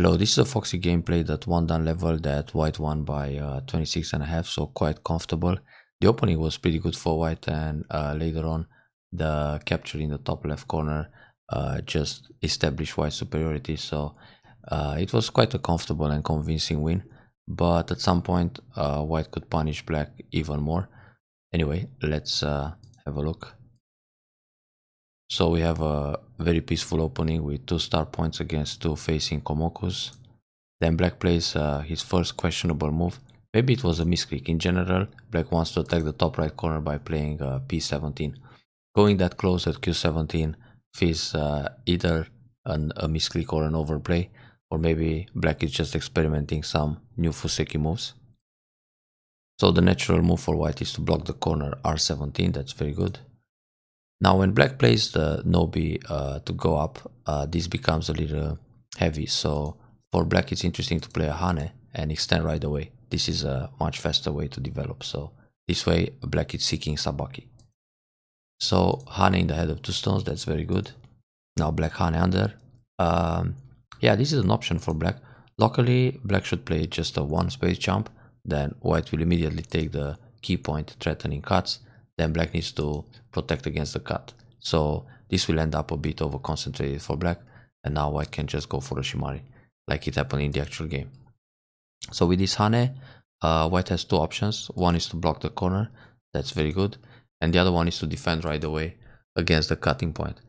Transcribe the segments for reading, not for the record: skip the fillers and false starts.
Hello, this is a Foxxy gameplay that one down level that white won by 26.5, so quite comfortable. The opening was pretty good for white, and later on the capture in the top left corner just established white superiority, so it was quite a comfortable and convincing win. But at some point white could punish black even more. Anyway, let's have a look. So we have a very peaceful opening with 2 star points against 2 facing Komokus. Then black plays his first questionable move. Maybe it was a misclick. In general, black wants to attack the top right corner by playing p17. Going that close at q17 feels either a misclick or an overplay, or maybe black is just experimenting some new Fuseki moves. So the natural move for white is to block the corner r17. That's very good. Now when black plays the no-b to go up, this becomes a little heavy, so for black it's interesting to play a hane and extend right away. This is a much faster way to develop, so this way black is seeking sabaki. So hane in the head of 2 stones, that's very good. Now black hane under. Yeah, this is an option for black. Locally, black should play just a 1 space jump, then white will immediately take the key point threatening cuts. Then black needs to protect against the cut. So this will end up a bit over concentrated for black, and now white can just go for a shimari, like it happened in the actual game. So with this hane, white has 2 options. One is to block the corner, that's very good, and the other one is to defend right away against the cutting point.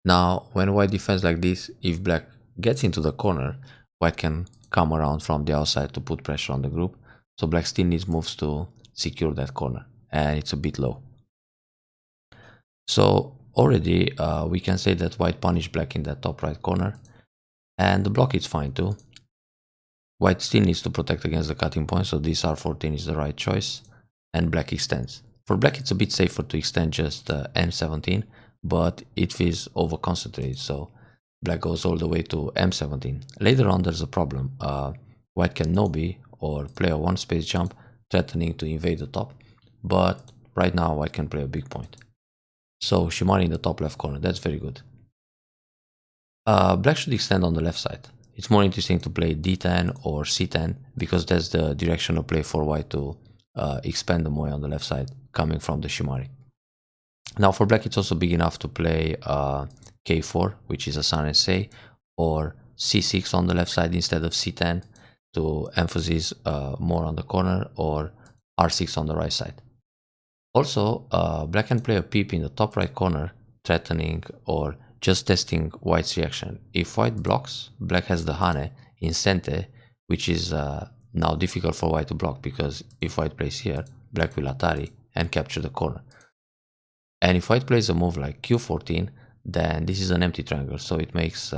Now when white defends like this, if black gets into the corner, white can come around from the outside to put pressure on the group. So black still needs moves to secure that corner, and it's a bit low. So already we can say that white punished black in that top right corner, and the block is fine too. White still needs to protect against the cutting point, so this r14 is the right choice, and black extends. For black it's a bit safer to extend just m17, but it feels over concentrated, so black goes all the way to m17. Later on there's a problem. White can no-b or play a 1 space jump threatening to invade the top, but right now white can play a big point. So shimari in the top left corner, that's very good. Black should extend on the left side. It's more interesting to play d10 or c10 because that's the direction of play for white to expand the moe on the left side coming from the shimari. Now for black it's also big enough to play k4, which is a sun sa, or c6 on the left side instead of c10 to emphasize more on the corner, or r6 on the right side. Also, black can play a peep in the top right corner, threatening or just testing white's reaction. If white blocks, black has the hane in sente, which is now difficult for white to block, because if white plays here, black will atari and capture the corner. And if white plays a move like q14, then this is an empty triangle, so it makes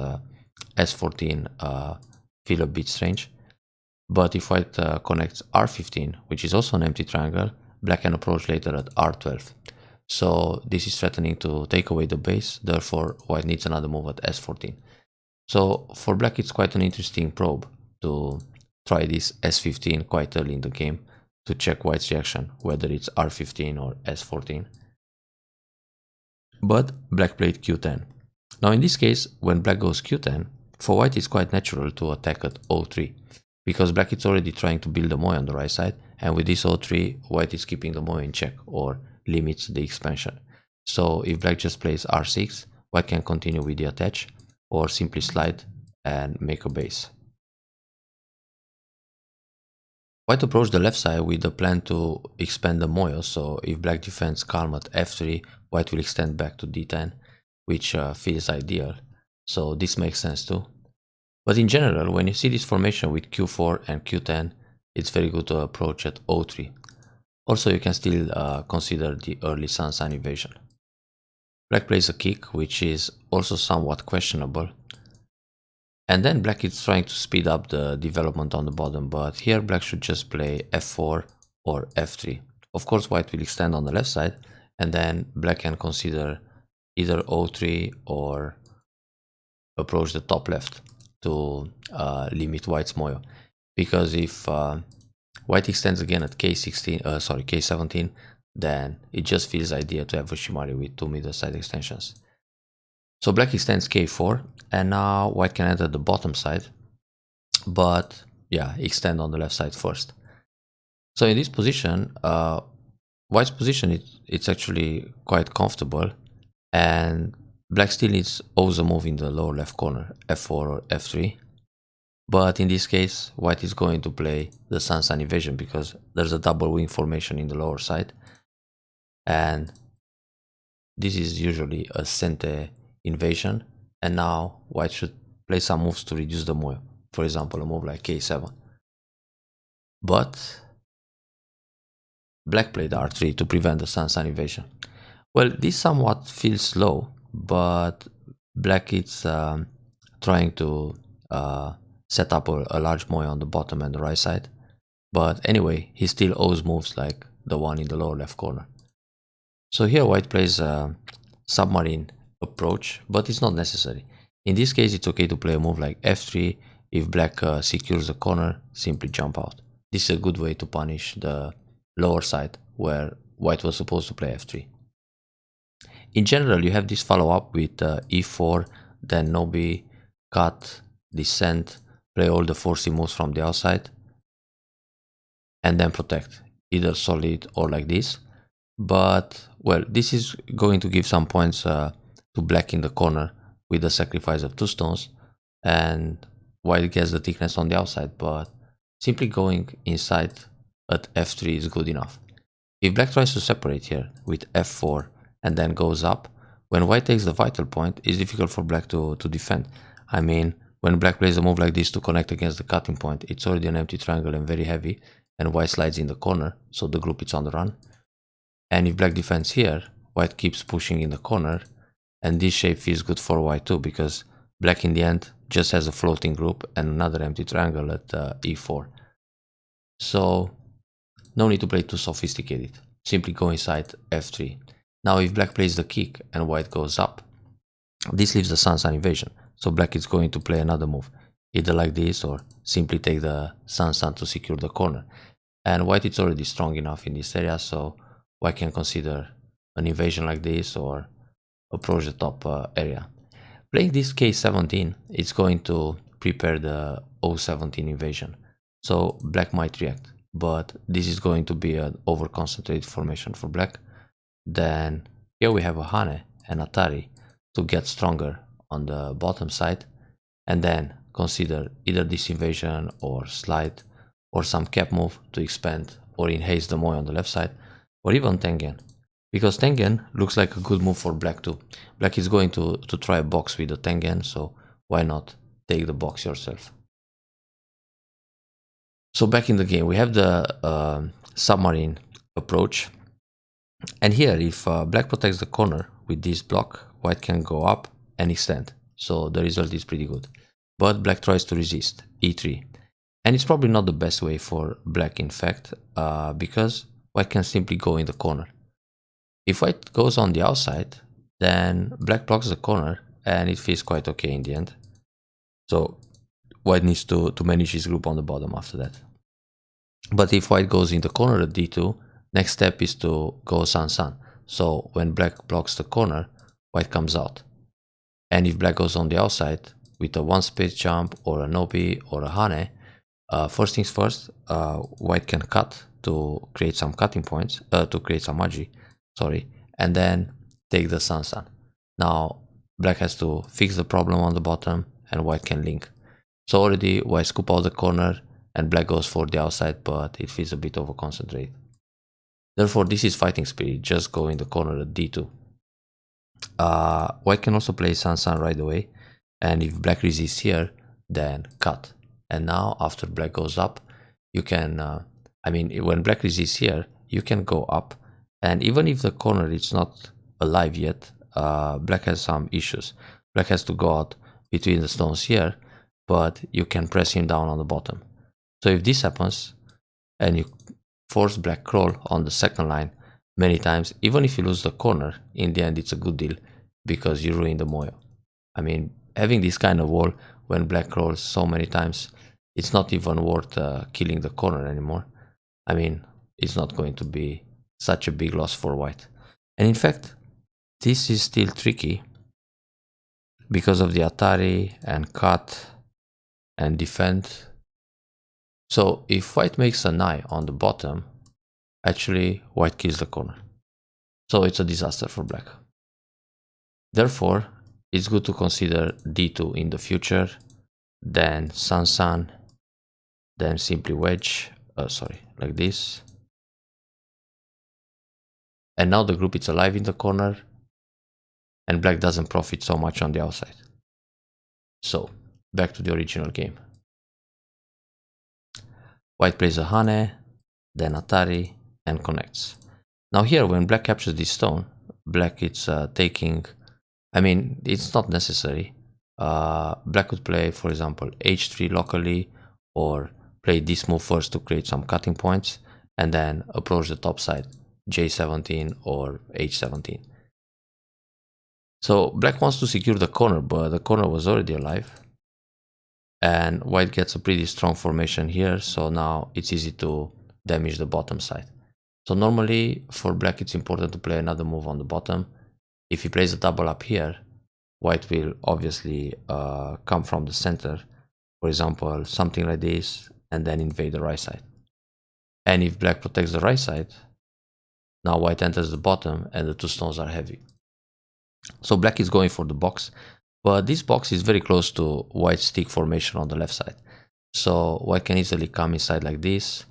s14 feel a bit strange. But if white connects r15, which is also an empty triangle, black can approach later at r12. So this is threatening to take away the base, therefore white needs another move at s14. So for black it's quite an interesting probe to try this s15 quite early in the game to check white's reaction, whether it's r15 or s14. But black played q10. Now in this case, when black goes q10, for white it's quite natural to attack at o3, because black is already trying to build a moe on the right side, and with this o3, white is keeping the moe in check or limits the expansion. So if black just plays r6, white can continue with the attach or simply slide and make a base. White approached the left side with the plan to expand the moe, so if black defends calm at f3, white will extend back to d10, which feels ideal, so this makes sense too. But in general, when you see this formation with q4 and q10, it's very good to approach at o3. Also, you can still consider the early sun sign evasion. Black plays a kick, which is also somewhat questionable. And then black is trying to speed up the development on the bottom, but here black should just play f4 or f3. Of course, white will extend on the left side, and then black can consider either o3 or approach the top left to limit white's moe. Because if white extends again at k17, then it just feels ideal to have a shimari with 2 middle side extensions. So black extends k4, and now white can enter the bottom side but yeah, extend on the left side first. So in this position, white's position, it's actually quite comfortable, and black still needs always a move in the lower left corner, f4 or f3. But in this case, white is going to play the sun-sun invasion because there's a double wing formation in the lower side, and this is usually a center invasion. And now white should play some moves to reduce the moyo. For example, a move like k7. But black played r3 to prevent the sun-sun invasion. Well, this somewhat feels slow, but black is trying to set up a large moyo on the bottom and the right side. But anyway, he still owes moves like the one in the lower left corner. So here white plays a submarine approach, but it's not necessary. In this case, it's okay to play a move like f3. If black secures the corner, simply jump out. This is a good way to punish the lower side where white was supposed to play f3. In general, you have this follow-up with e4, then nobi, cut, descent, play all the Foxxy moves from the outside, and then protect, either solid or like this. But, well, this is going to give some points to black in the corner with the sacrifice of 2 stones, and white gets the thickness on the outside, but simply going inside at f3 is good enough. If black tries to separate here with f4 and then goes up, when white takes the vital point, it's difficult for black to defend. I mean, when black plays a move like this to connect against the cutting point, it's already an empty triangle and very heavy, and white slides in the corner, so the group is on the run. And if black defends here, white keeps pushing in the corner, and this shape feels good for white too, because black in the end just has a floating group and another empty triangle at e4. So no need to play too sophisticated, simply go inside f3. Now if black plays the kick and white goes up, this leaves the sun-sun invasion, so black is going to play another move, either like this or simply take the sun-sun to secure the corner. And white is already strong enough in this area, so white can consider an invasion like this or approach the top area. Playing this k17, it's going to prepare the o17 invasion, so black might react, but this is going to be an over-concentrated formation for black. Then here we have a hane and atari to get stronger on the bottom side, and then consider either this invasion or slide or some cap move to expand or enhance the moyo on the left side, or even tengen, because tengen looks like a good move for black too. Black is going to try a box with the tengen, so why not take the box yourself. So back in the game, we have the submarine approach, and here if black protects the corner with this block, white can go up and extend, so the result is pretty good. But black tries to resist, e3, and it's probably not the best way for black, in fact, because white can simply go in the corner. If white goes on the outside, then black blocks the corner and it feels quite okay in the end. So white needs to manage his group on the bottom after that. But if white goes in the corner at d2, next step is to go sun-sun. So when black blocks the corner, white comes out. And if black goes on the outside with a one space jump or a nobi or a hane, first things first, white can cut to create some cutting points, to create some maji, sorry, and then take the sun-sun. Now black has to fix the problem on the bottom and white can link. So already white scoop out the corner and black goes for the outside, but it feels a bit over concentrated. Therefore this is fighting spirit, just go in the corner at d2. White can also play sun-sun right away, and if black resists here, then cut. And now after black goes up, you can, I mean, when black resists here, you can go up, and even if the corner is not alive yet, black has some issues. Black has to go out between the stones here, but you can press him down on the bottom. So if this happens, and you force black crawl on the second line many times, even if you lose the corner, in the end it's a good deal, because you ruin the moyo. I mean, having this kind of wall when black crawls so many times, it's not even worth killing the corner anymore. I mean, it's not going to be such a big loss for white. And in fact, this is still tricky because of the atari and cut and defend. So if white makes an eye on the bottom, actually white kills the corner. So it's a disaster for black. Therefore, it's good to consider d2 in the future, then sun, then simply wedge, like this. And now the group is alive in the corner, and black doesn't profit so much on the outside. So, back to the original game. White plays a Hane, then Atari, and connects. Now here, when black captures this stone, black is taking, I mean, it's not necessary. Black could play, for example, h3 locally, or play this move first to create some cutting points, and then approach the top side, j17 or h17. So black wants to secure the corner, but the corner was already alive. And white gets a pretty strong formation here, so now it's easy to damage the bottom side. So normally for black it's important to play another move on the bottom. If he plays a double up here, white will obviously come from the center, for example something like this, and then invade the right side. And if black protects the right side, now white enters the bottom and the two stones are heavy. So black is going for the box, but this box is very close to white's stick formation on the left side. So white can easily come inside like this,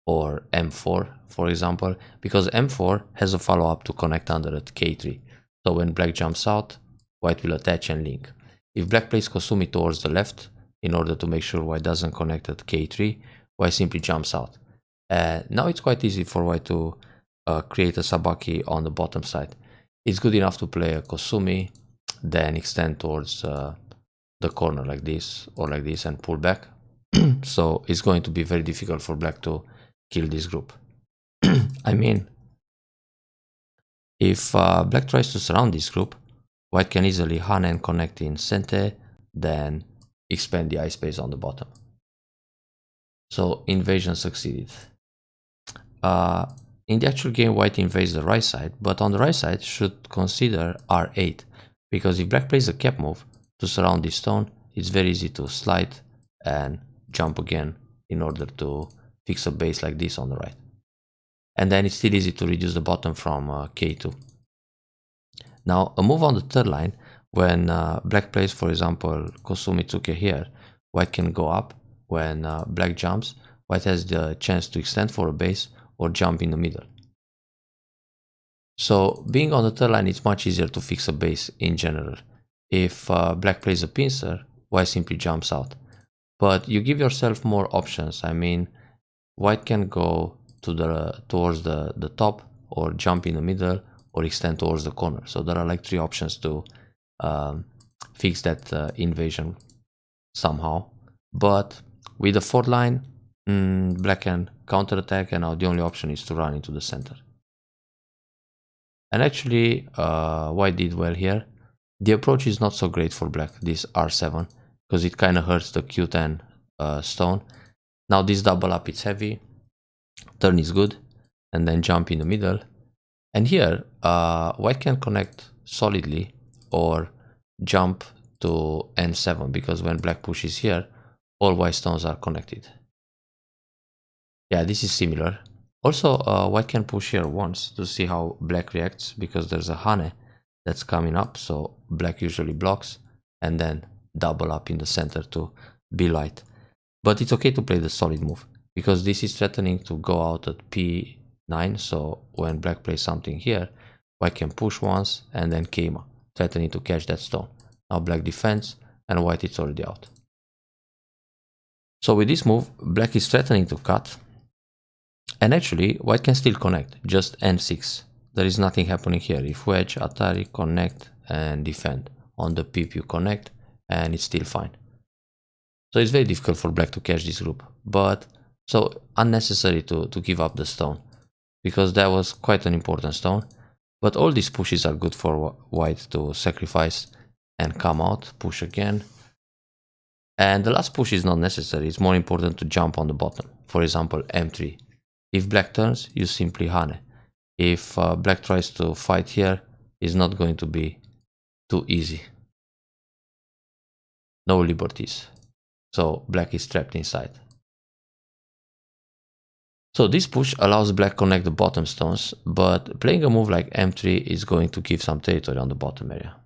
or m4 for example, because m4 has a follow-up to connect under at k3. So when black jumps out, white will attach and link. If black plays Kosumi towards the left, in order to make sure white doesn't connect at k3, white simply jumps out. Now it's quite easy for white to create a sabaki on the bottom side. It's good enough to play a Kosumi, then extend towards the corner like this or like this and pull back. So it's going to be very difficult for black to kill this group. I mean, if black tries to surround this group, white can easily Hane and connect in Sente, then expand the eye space on the bottom. So invasion succeeded. In the actual game, white invades the right side, but on the right side should consider r8, because if black plays a cap move to surround this stone, it's very easy to slide and jump again in order to fix a base like this on the right. And then it's still easy to reduce the bottom from k2. Now a move on the third line, when black plays for example Kosumitsuke here, white can go up. When black jumps, white has the chance to extend for a base or jump in the middle. So being on the third line, it's much easier to fix a base in general. If black plays a pincer, white simply jumps out. But you give yourself more options. I mean, white can go to towards the top, or jump in the middle, or extend towards the corner. So there are like 3 options to fix that invasion somehow. But with the fourth line, black can counterattack, and now the only option is to run into the center. And actually, white did well here. The approach is not so great for black, this r7, because it kind of hurts the q10 stone. Now this double up, it's heavy, turn is good, and then jump in the middle. And here, white can connect solidly or jump to n7, because when black pushes here, all white stones are connected. Yeah, this is similar. Also, white can push here once to see how black reacts, because there's a Hane that's coming up, so black usually blocks, and then double up in the center to be light. But it's okay to play the solid move, because this is threatening to go out at p9, so when black plays something here, white can push once and then Keima, threatening to catch that stone. Now black defends, and white is already out. So with this move, black is threatening to cut, and actually white can still connect, just n6. There is nothing happening here. If wedge, Atari, connect, and defend. On the pip you connect, and it's still fine. So it's very difficult for black to catch this group, but so unnecessary to give up the stone, because that was quite an important stone. But all these pushes are good for white to sacrifice and come out, push again. And the last push is not necessary, it's more important to jump on the bottom. For example, m3. If black turns, you simply Hane. If black tries to fight here, it's not going to be too easy. No liberties. So black is trapped inside. So this push allows black connect the bottom stones, but playing a move like m3 is going to give some territory on the bottom area.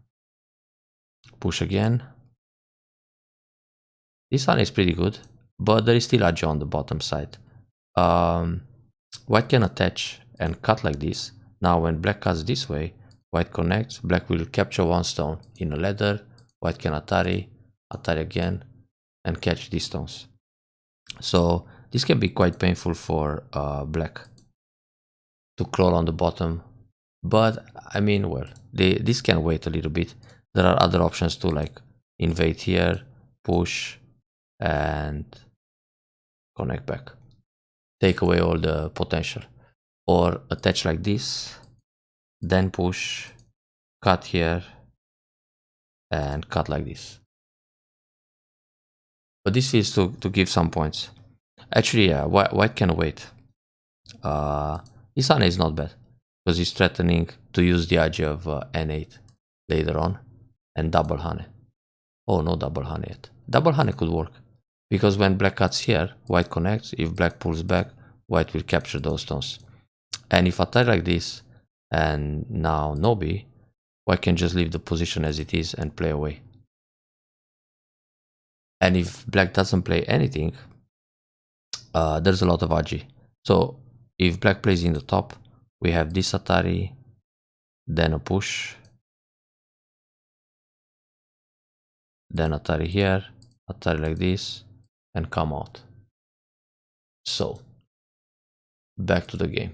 Push again. This one is pretty good, but there is still a jaw on the bottom side. White can attach and cut like this. Now when black cuts this way, white connects, black will capture one stone in a ladder, white can Atari again, and catch these stones. So this can be quite painful for black to crawl on the bottom, but I mean, well, this can wait a little bit. There are other options too, like invade here, push, and connect back. Take away all the potential. Or attach like this, then push, cut here, and cut like this. But this feels to give some points. Actually, yeah, white can wait. This Hane is not bad, because he's threatening to use the idea of n8 later on, and double Hane. Oh, no double Hane yet. Double Hane could work, because when black cuts here, white connects. If black pulls back, white will capture those stones. And if I tie like this, and now Nobi, white can just leave the position as it is and play away. And if black doesn't play anything, there's a lot of Agi. So if black plays in the top, we have this Atari, then a push, then Atari here, Atari like this, and come out. So back to the game.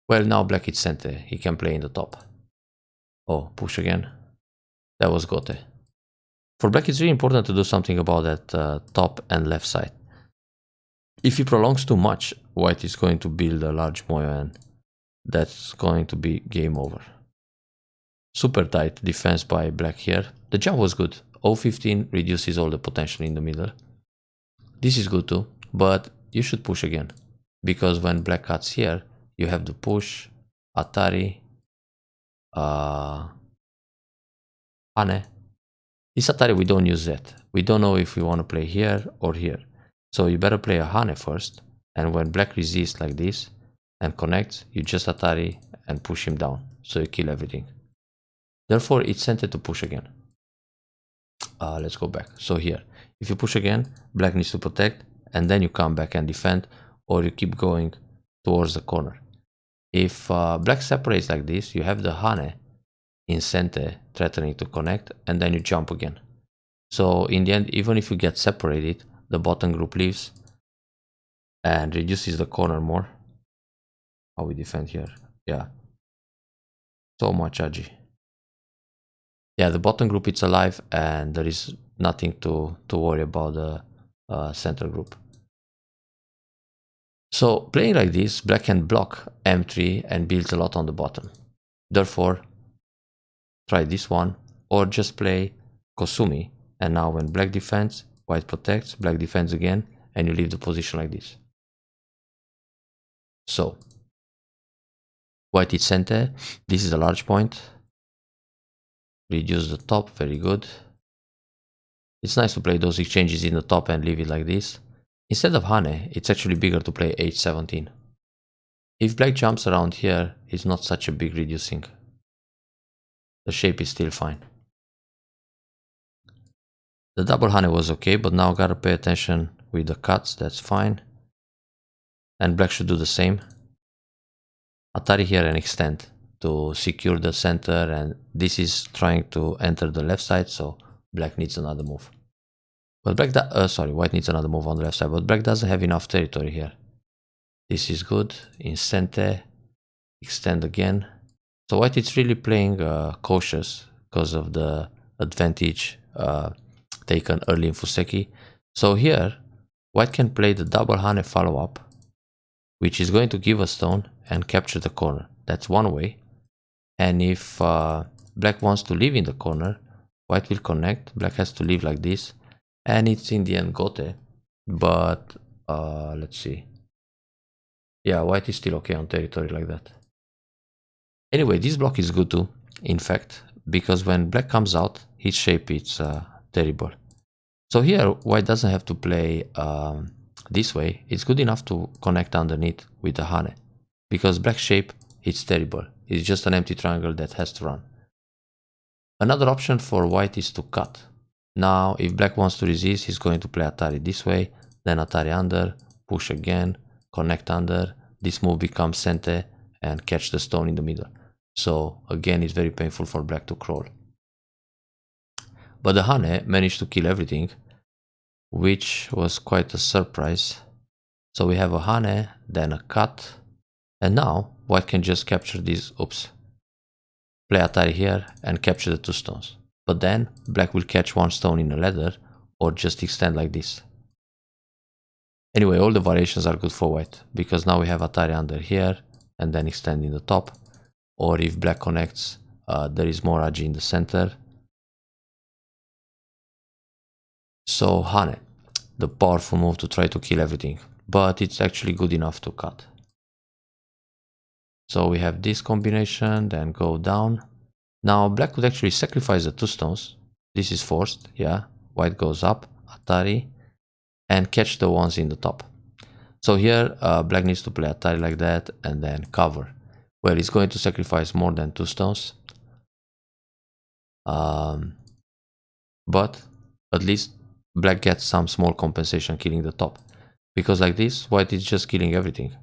Well, now black is center, he can play in the top. Oh, push again. That was Gote. For black, it's really important to do something about that top and left side. If he prolongs too much, white is going to build a large moyo, and that's going to be game over. Super tight defense by black here. The jump was good. 0.15 reduces all the potential in the middle. This is good too, but you should push again, because when black cuts here, you have the push, Atari, Hane. This Atari we don't use yet. We don't know if we want to play here or here. So you better play a Hane first, and when black resists like this and connects, you just Atari and push him down, so you kill everything. Therefore, it's centered to push again. Let's go back. So here, if you push again, black needs to protect, and then you come back and defend, or you keep going towards the corner. If black separates like this, you have the Hane in center threatening to connect, and then you jump again. So in the end, even if you get separated, the bottom group leaves and reduces the corner more. How we defend here? Yeah, so much Agi. Yeah, the bottom group is alive, and there is nothing to worry about the center group. So playing like this, black can block m3 and builds a lot on the bottom. Therefore, try this one, or just play Kosumi, and now when black defends, white protects, black defends again, and you leave the position like this. So white is center, this is a large point. Reduce the top, very good. It's nice to play those exchanges in the top and leave it like this. Instead of Hane, it's actually bigger to play h17. If black jumps around here, it's not such a big reducing. The shape is still fine. The double Hane was okay, but now gotta pay attention with the cuts, that's fine. And black should do the same. Atari here and extend to secure the center, and this is trying to enter the left side, so black needs another move. But white needs another move on the left side, but black doesn't have enough territory here. This is good. In center, extend again. So white is really playing cautious because of the advantage taken early in Fuseki. So here, white can play the double Hane follow-up, which is going to give a stone and capture the corner. That's one way. And if black wants to leave in the corner, white will connect. Black has to leave like this, and it's in the end Gote. But let's see. Yeah, white is still okay on territory like that. Anyway, this block is good too, in fact, because when black comes out, his shape is terrible. So here, white doesn't have to play this way, it's good enough to connect underneath with the Hane. Because black shape, it's terrible. It's just an empty triangle that has to run. Another option for white is to cut. Now, if black wants to resist, he's going to play Atari this way, then Atari under, push again, connect under. This move becomes Sente and catch the stone in the middle. So again, it's very painful for black to crawl. But the Hane managed to kill everything, which was quite a surprise. So we have a Hane, then a cut, and now white can just capture these, play Atari here and capture the 2 stones. But then black will catch 1 stone in a ladder or just extend like this. Anyway, all the variations are good for white, because now we have Atari under here and then extend in the top. Or if black connects, there is more Agi in the center. So Hane, the powerful move to try to kill everything, but it's actually good enough to cut. So we have this combination, then go down. Now black could actually sacrifice the 2 stones. This is forced, yeah. White goes up, Atari, and catch the ones in the top. So here black needs to play Atari like that and then cover. Well, it's going to sacrifice more than 2 stones. But at least black gets some small compensation killing the top. Because like this, white is just killing everything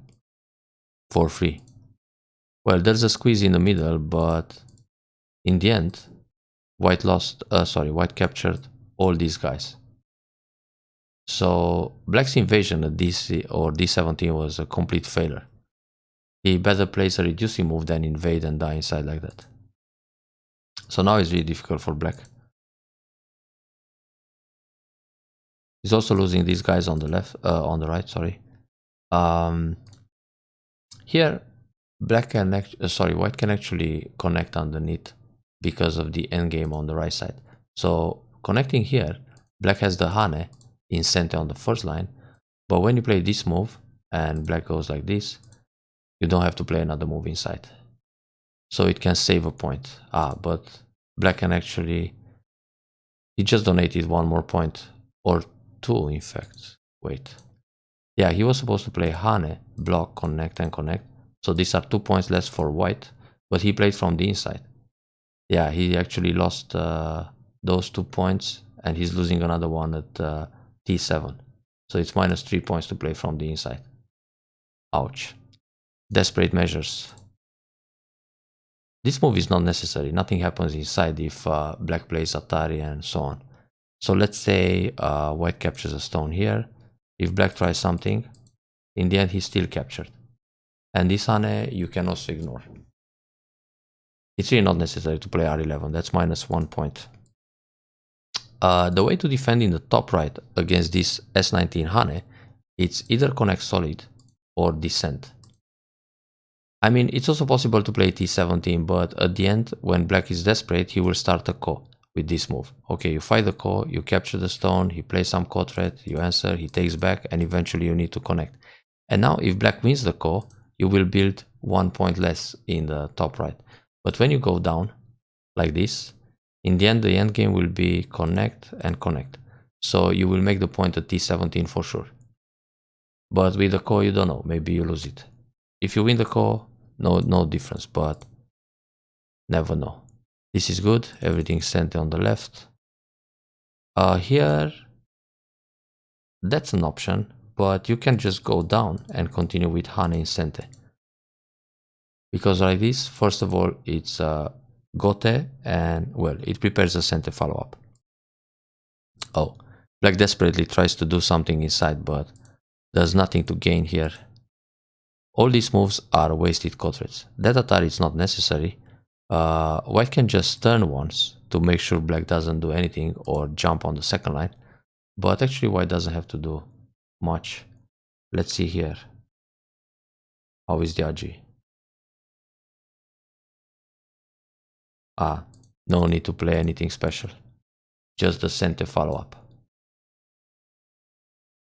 for free. Well, there's a squeeze in the middle, but in the end, white captured all these guys. So black's invasion at DC or D17 was a complete failure. He better plays a reducing move than invade and die inside like that. So now it's really difficult for black. He's also losing these guys on the left, on the right, sorry. Here, white can actually connect underneath because of the endgame on the right side. So connecting here, black has the Hane in center on the first line, but when you play this move and black goes like this, you don't have to play another move inside. So it can save a point. But black can actually, he just donated 1 more point, or 2 in fact. Wait. Yeah, he was supposed to play Hane, block, connect and connect. So these are 2 points less for white, but he played from the inside. Yeah, he actually lost those 2 points and he's losing another one at T7. So it's -3 points to play from the inside. Ouch. Desperate measures. This move is not necessary. Nothing happens inside if black plays Atari and so on. So let's say white captures a stone here. If black tries something, in the end he's still captured. And this Hane you can also ignore. It's really not necessary to play R11. That's -1 point. The way to defend in the top right against this S19 Hane, it's either connect solid or descent. I mean, it's also possible to play T17, but at the end, when black is desperate, he will start a ko with this move. Okay, you fight the ko, you capture the stone, he plays some ko threat, you answer, he takes back, and eventually you need to connect. And now, if black wins the ko, you will build 1 point less in the top right. But when you go down, like this, in the end game will be connect and connect. So you will make the point at T17 for sure. But with the ko, you don't know, maybe you lose it. If you win the ko, no difference, but never know. This is good, everything's centered on the left. Here, that's an option, but you can just go down and continue with Hane in center. Because like this, first of all, it's Gote, and well, it prepares a center follow-up. Oh, black desperately tries to do something inside, but there's nothing to gain here. All these moves are wasted ko threats. That Atari is not necessary. White can just turn once to make sure black doesn't do anything or jump on the second line. But actually white doesn't have to do much. Let's see here. How is the RG? No need to play anything special. Just the center follow-up.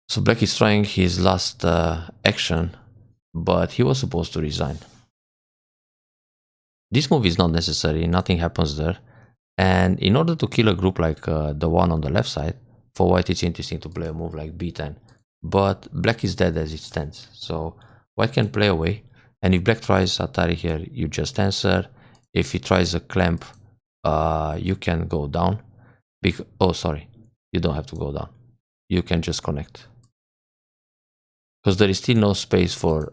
So black is trying his last action, but he was supposed to resign. This move is not necessary, nothing happens there. And in order to kill a group like the one on the left side, for white it's interesting to play a move like B10. but black is dead as it stands. So white can play away, and if black tries Atari here, you just answer. If he tries a clamp, you can go down. Oh, sorry, you don't have to go down. You can just connect. Because there is still no space for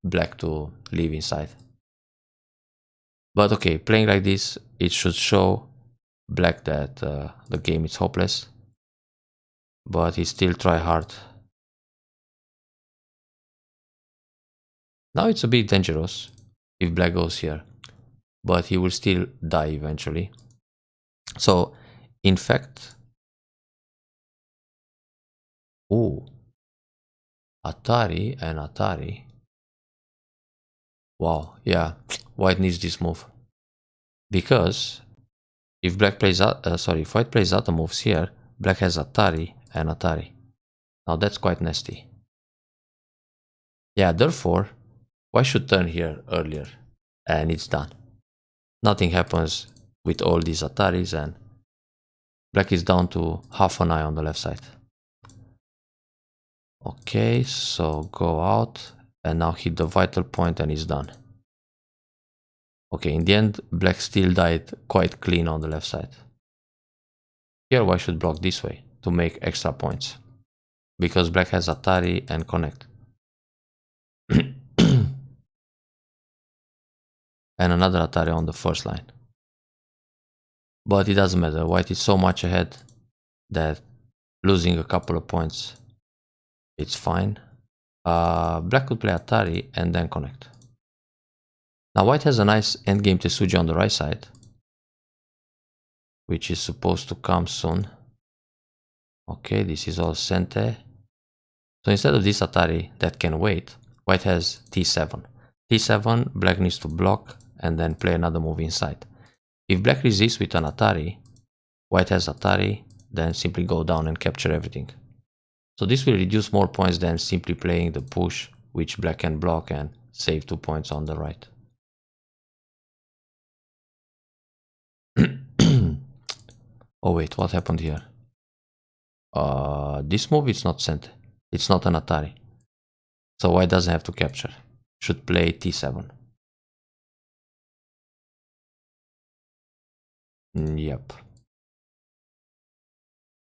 black to live inside. But okay, playing like this, it should show black that the game is hopeless. But he still try hard. Now it's a bit dangerous if black goes here, but he will still die eventually. So, in fact, ooh, Atari and Atari. Wow, yeah, white needs this move because if black plays if white plays other moves here, black has Atari and Atari. Now that's quite nasty. Yeah, therefore, white should turn here earlier, and it's done. Nothing happens with all these Ataris, and black is down to half an eye on the left side. Okay, so go out and now hit the vital point and it's done. Okay, in the end, black still died quite clean on the left side. Here, white should block this way to make extra points because black has Atari and connect. And another Atari on the first line. But it doesn't matter, white is so much ahead that losing a couple of points, it's fine. Black could play Atari and then connect. Now white has a nice endgame Tesuji on the right side, which is supposed to come soon. Okay, this is all Sente. So instead of this Atari that can wait, white has T7. T7, black needs to block and then play another move inside. If black resists with an Atari, white has Atari, then simply go down and capture everything. So this will reduce more points than simply playing the push, which black can block and save 2 points on the right. Oh wait, what happened here? This move is not sent. It's not an Atari. So white doesn't have to capture. Should play T7. Yep.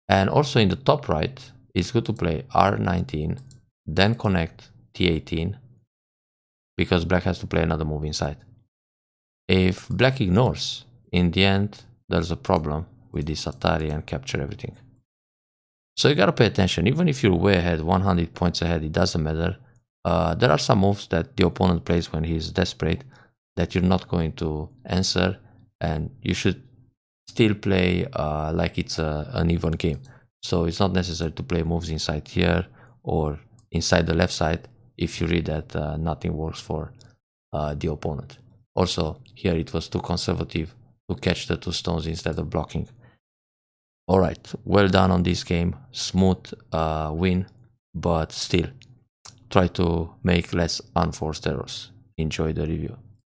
And also in the top right, it's good to play R19, then connect T18, because black has to play another move inside. If black ignores, in the end, there's a problem with this Atari and capture everything. So you gotta pay attention. Even if you're way ahead, 100 points ahead, it doesn't matter. There are some moves that the opponent plays when he's desperate that you're not going to answer, and you should still play like it's an even game. So it's not necessary to play moves inside here or inside the left side if you read that nothing works for the opponent. Also, here it was too conservative to catch the 2 stones instead of blocking. Alright, well done on this game. Smooth win, but still, try to make less unforced errors. Enjoy the review.